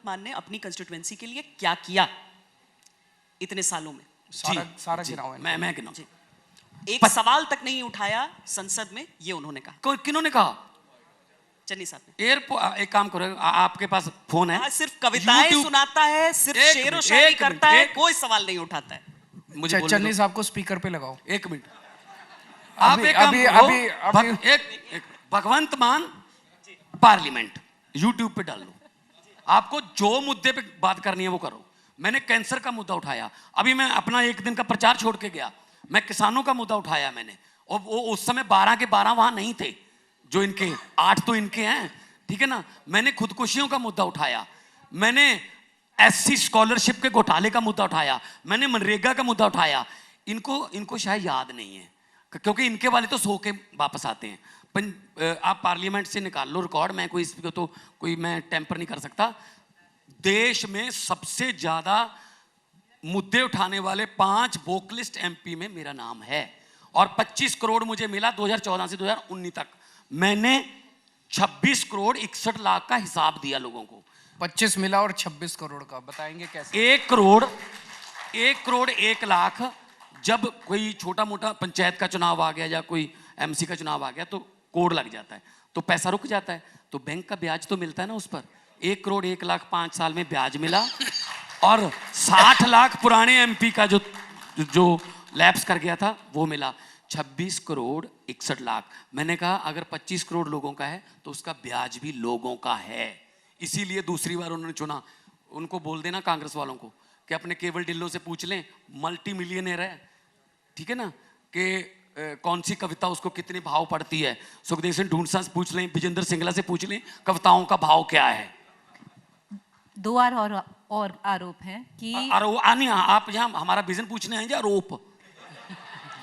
मान ने अपनी कंस्टिट्यूएंसी के लिए क्या किया इतने सालों में? सारा गिनाओ है। मैं गिनाऊं? एक सवाल तक नहीं उठाया संसद में, ये उन्होंने कहा। किन्होंने कहा? चन्नी साहब ने। एक काम करो, आपके पास फोन है? सिर्फ कविताएं सुनाता है, सिर्फ शेर व शायरी करता है, कोई सवाल नहीं उठाता है। मुझे चन्नी साहब को स्पीकर पे लगाओ। एक मिनट, आप एक काम करो, एक भगवंत मान पार्लियामेंट यूट्यूब पे डाल लो, आपको जो मुद्दे पे बात करनी है वो करो। मैंने कैंसर का मुद्दा उठाया, अभी मैं अपना एक दिन का प्रचार छोड़ के गया, मैं किसानों का मुद्दा उठाया मैंने, और वो उस समय 12 के 12 वहां नहीं थे, जो इनके 8 तो इनके हैं, ठीक है ना। मैंने खुदकुशियों का मुद्दा उठाया, मैंने एससी स्कॉलरशिप के घोटाले का मुद्दा उठाया, मैंने मनरेगा का मुद्दा उठाया। इनको शायद याद नहीं है, क्योंकि इनके वाले तो सो के वापस आते हैं। आप पार्लियामेंट से निकाल लो रिकॉर्ड, मैं कोई इसको तो कोई मैं टेम्पर नहीं कर सकता। देश में सबसे ज्यादा मुद्दे उठाने वाले 5 वोकलिस्ट एमपी में मेरा नाम है, और 25 करोड़ मुझे मिला 2014 से 2019 तक। मैंने 26 करोड़ 61 लाख का हिसाब दिया लोगों को। 25 मिला और 26 करोड़ का बताएंगे कैसे? 1 करोड़ 1 लाख, जब कोई छोटा मोटा पंचायत का चुनाव आ गया या कोई एमसी का चुनाव आ गया तो कोड लग जाता है, तो पैसा रुक जाता है, तो बैंक का ब्याज तो मिलता है ना उस पर। 1 करोड़ 1 लाख 5 साल में ब्याज मिला, और 60 लाख पुराने एमपी का जो लैप्स कर गया था वो मिला। 26 करोड़ 61 लाख। मैंने कहा अगर 25 करोड़ लोगों का है तो उसका ब्याज भी लोगों का है, इसीलिए दूसरी बार उन्होंने चुना। उनको बोल देना कांग्रेस वालों को कि अपने केवल डिल्लो से पूछ लें, मल्टी मिलियनेयर है, ठीक है ना, कि कौन सी कविता उसको कितने भाव पड़ती है। सुखदेव सिंह ढूंढसा से पूछ लें, विजेंद्र सिंगला से पूछ लें, कविताओं का भाव क्या है। 2 और आरोप हैं कि आप यहाँ हमारा विजन पूछने आएंगे आरोप?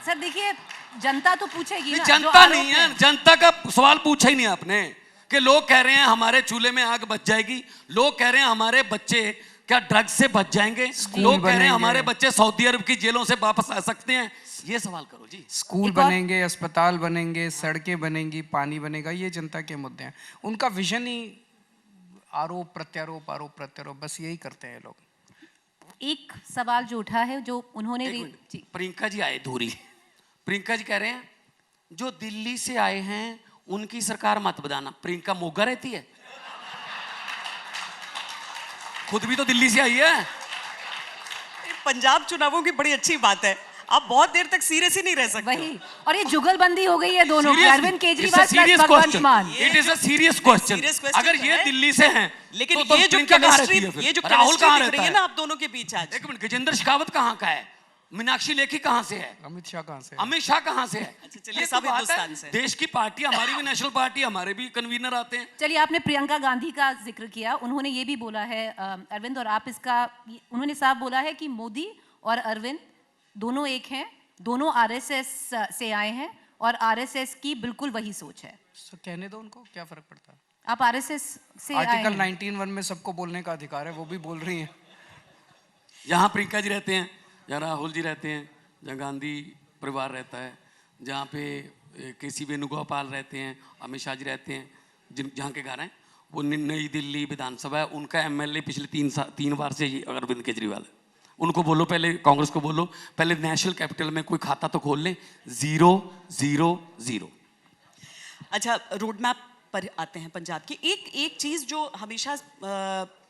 सर देखिए, जनता तो पूछेगी ना। जनता नहीं है, जनता का सवाल पूछा ही नहीं आपने, कि लोग कह रहे हैं हमारे चूल्हे में आग बच जाएगी, लोग कह रहे हैं हमारे बच्चे क्या ड्रग्स से बच जाएंगे, लोग कह रहे हैं हमारे बच्चे सऊदी अरब की जेलों से वापस आ सकते हैं। ये सवाल करो जी। स्कूल बनेंगे, अस्पताल बनेंगे, सड़कें बनेंगी, पानी बनेगा, ये जनता के मुद्दे हैं। उनका विजन ही आरोप प्रत्यारोप, बस यही करते हैं लोग। एक सवाल जो उठा है, जो उन्होंने प्रियंका जी आए धूरी, प्रियंका जी कह रहे हैं जो दिल्ली से आए हैं उनकी सरकार मत बताना। प्रियंका मोगा रहती है, खुद भी तो दिल्ली से आई है। पंजाब चुनावों की बड़ी अच्छी बात है, आप बहुत देर तक सीरियस ही नहीं रह सकते। वही, और ये जुगलबंदी हो गई है दोनों की, अरविंद केजरीवाल प्लस भगवंत मान। It is a serious question. अगर ये दिल्ली से हैं, लेकिन ये जो केमिस्ट्री राहुल कहाँ रहता है ना आप दोनों के बीच आज। एक मिनट, गजेंद्र शेखावत कहाँ का है? मीनाक्षी लेखी कहाँ से है? अमित शाह कहाँ से? अमित शाह कहाँ से है? चलिए, सब हिंदुस्तान से। देश की पार्टी, हमारी भी नेशनल पार्टी, हमारे भी कन्वीनर आते हैं। चलिए, आपने प्रियंका गांधी का जिक्र किया, उन्होंने ये भी बोला है अरविंद, और आप इसका, उन्होंने साफ बोला है कि मोदी और अरविंद दोनों एक हैं, दोनों आरएसएस से आए हैं, और आरएसएस की बिल्कुल वही सोच है। कहने दो उनको, क्या फर्क पड़ता है? आप आरएसएस से आए हैं। आर्टिकल 19(1) में सबको बोलने का अधिकार है, वो भी बोल रही हैं। यहाँ प्रियंका जी रहते हैं, जहाँ राहुल जी रहते हैं, जहाँ गांधी परिवार रहता है, जहाँ पे केसी वेणुगोपाल रहते हैं, अमित शाह जी रहते हैं, जहाँ के घर हैं वो नई दिल्ली विधानसभा है, उनका एमएलए पिछले 3 बार से अरविंद केजरीवाल है। उनको बोलो, पहले कांग्रेस को बोलो, पहले नेशनल कैपिटल में कोई खाता तो खोल लें। 0-0-0। अच्छा, रोड मैप पर आते हैं पंजाब की। एक चीज जो हमेशा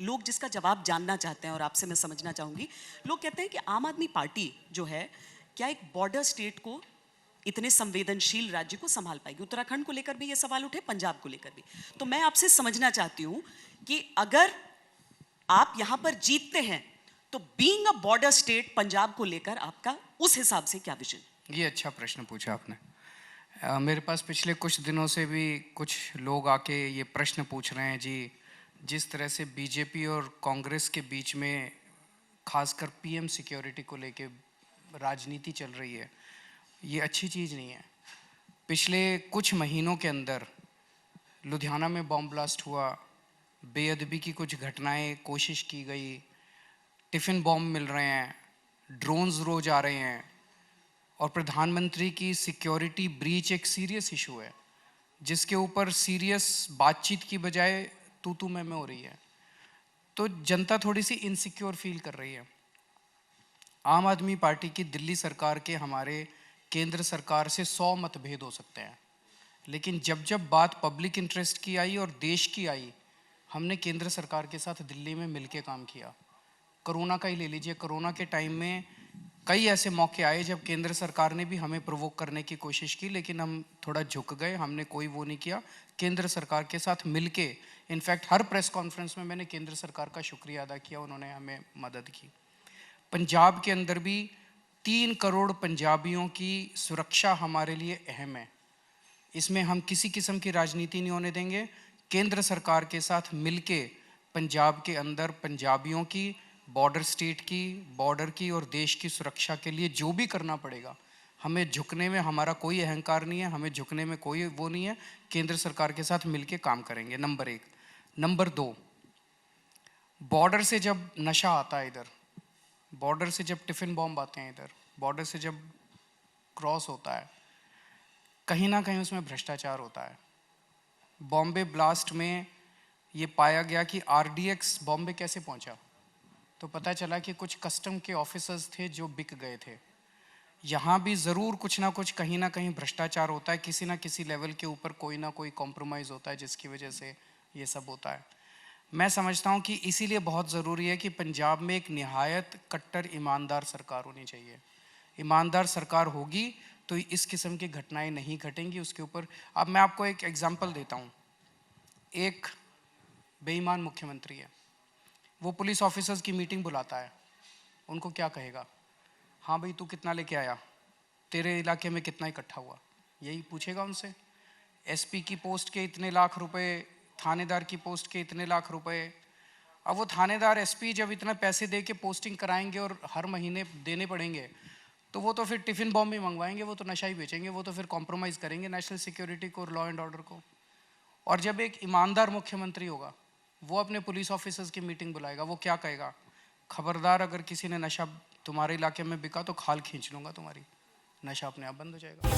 लोग जिसका जवाब जानना चाहते हैं और आपसे मैं समझना चाहूंगी, लोग कहते हैं कि आम आदमी पार्टी जो है, क्या एक बॉर्डर स्टेट को, इतने संवेदनशील राज्य को संभाल पाएगी? उत्तराखंड को लेकर भी ये सवाल उठे, पंजाब को लेकर भी। तो मैं आपसे समझना चाहती हूँ कि अगर आप यहाँ पर जीतते हैं तो being a border state Punjab को लेकर आपका उस हिसाब से क्या विजन? ये अच्छा प्रश्न पूछा आपने। मेरे पास पिछले कुछ दिनों से भी कुछ लोग आके ये प्रश्न पूछ रहे हैं जी, जिस तरह से बीजेपी और कांग्रेस के बीच में खासकर पीएम सिक्योरिटी को लेके राजनीति चल रही है, ये अच्छी चीज़ नहीं है। पिछले कुछ महीनों के अंदर लुधियाना में बॉम्ब ब्लास्ट हुआ, बेअदबी की कुछ घटनाएं कोशिश की गई, टिफ़िन बॉम्ब मिल रहे हैं, ड्रोन्स रोज आ रहे हैं, और प्रधानमंत्री की सिक्योरिटी ब्रीच एक सीरियस इशू है, जिसके ऊपर सीरियस बातचीत की बजाय तू मैं हो रही है। तो जनता थोड़ी सी इनसिक्योर फील कर रही है। आम आदमी पार्टी की दिल्ली सरकार के हमारे केंद्र सरकार से 100 मतभेद हो सकते हैं, लेकिन जब जब बात पब्लिक इंटरेस्ट की आई और देश की आई, हमने केंद्र सरकार के साथ दिल्ली में मिलके काम किया। कोरोना का ही ले लीजिए, कोरोना के टाइम में कई ऐसे मौके आए जब केंद्र सरकार ने भी हमें प्रोवोक करने की कोशिश की, लेकिन हम थोड़ा झुक गए, हमने कोई वो नहीं किया। केंद्र सरकार के साथ मिलके, इनफैक्ट हर प्रेस कॉन्फ्रेंस में मैंने केंद्र सरकार का शुक्रिया अदा किया, उन्होंने हमें मदद की। पंजाब के अंदर भी 3 करोड़ पंजाबियों की सुरक्षा हमारे लिए अहम है। इसमें हम किसी किस्म की राजनीति नहीं होने देंगे। केंद्र सरकार के साथ मिलके पंजाब के अंदर पंजाबियों की, बॉर्डर स्टेट की, बॉर्डर की और देश की सुरक्षा के लिए जो भी करना पड़ेगा, हमें झुकने में हमारा कोई अहंकार नहीं है, हमें झुकने में कोई वो नहीं है। केंद्र सरकार के साथ मिलके काम करेंगे, नंबर 1। नंबर 2, बॉर्डर से जब नशा आता है इधर, बॉर्डर से जब टिफिन बॉम्ब आते हैं इधर, बॉर्डर से जब क्रॉस होता है, कहीं ना कहीं उसमें भ्रष्टाचार होता है। बॉम्बे ब्लास्ट में ये पाया गया कि RDX बॉम्बे कैसे पहुंचा, तो पता चला कि कुछ कस्टम के ऑफिसर्स थे जो बिक गए थे। यहाँ भी ज़रूर कुछ ना कुछ कहीं ना कहीं भ्रष्टाचार होता है, किसी ना किसी लेवल के ऊपर कोई ना कोई कॉम्प्रोमाइज़ होता है, जिसकी वजह से ये सब होता है। मैं समझता हूँ कि इसीलिए बहुत ज़रूरी है कि पंजाब में एक निहायत कट्टर ईमानदार सरकार होनी चाहिए। ईमानदार सरकार होगी तो इस किस्म की घटनाएं नहीं घटेंगी। उसके ऊपर अब मैं आपको एक एग्जांपल देता हूँ। एक बेईमान मुख्यमंत्री है, वो पुलिस ऑफिसर्स की मीटिंग बुलाता है, उनको क्या कहेगा? हाँ भाई, तू कितना लेके आया, तेरे इलाके में कितना इकट्ठा हुआ, यही पूछेगा उनसे। SP की पोस्ट के इतने लाख रुपए, थानेदार की पोस्ट के इतने लाख रुपए। अब वो थानेदार SP जब इतना पैसे दे के पोस्टिंग कराएंगे और हर महीने देने पड़ेंगे, तो वो तो फिर टिफिन बॉम्ब भी मंगवाएंगे, वो तो नशा ही बेचेंगे, वो तो फिर कॉम्प्रोमाइज़ करेंगे नेशनल सिक्योरिटी को और लॉ एंड ऑर्डर को। और जब एक ईमानदार मुख्यमंत्री होगा, वो अपने पुलिस ऑफिसर्स की मीटिंग बुलाएगा, वो क्या कहेगा? खबरदार, अगर किसी ने नशा तुम्हारे इलाके में बिका तो खाल खींच लूँगा तुम्हारी। नशा अपने आप बंद हो जाएगा।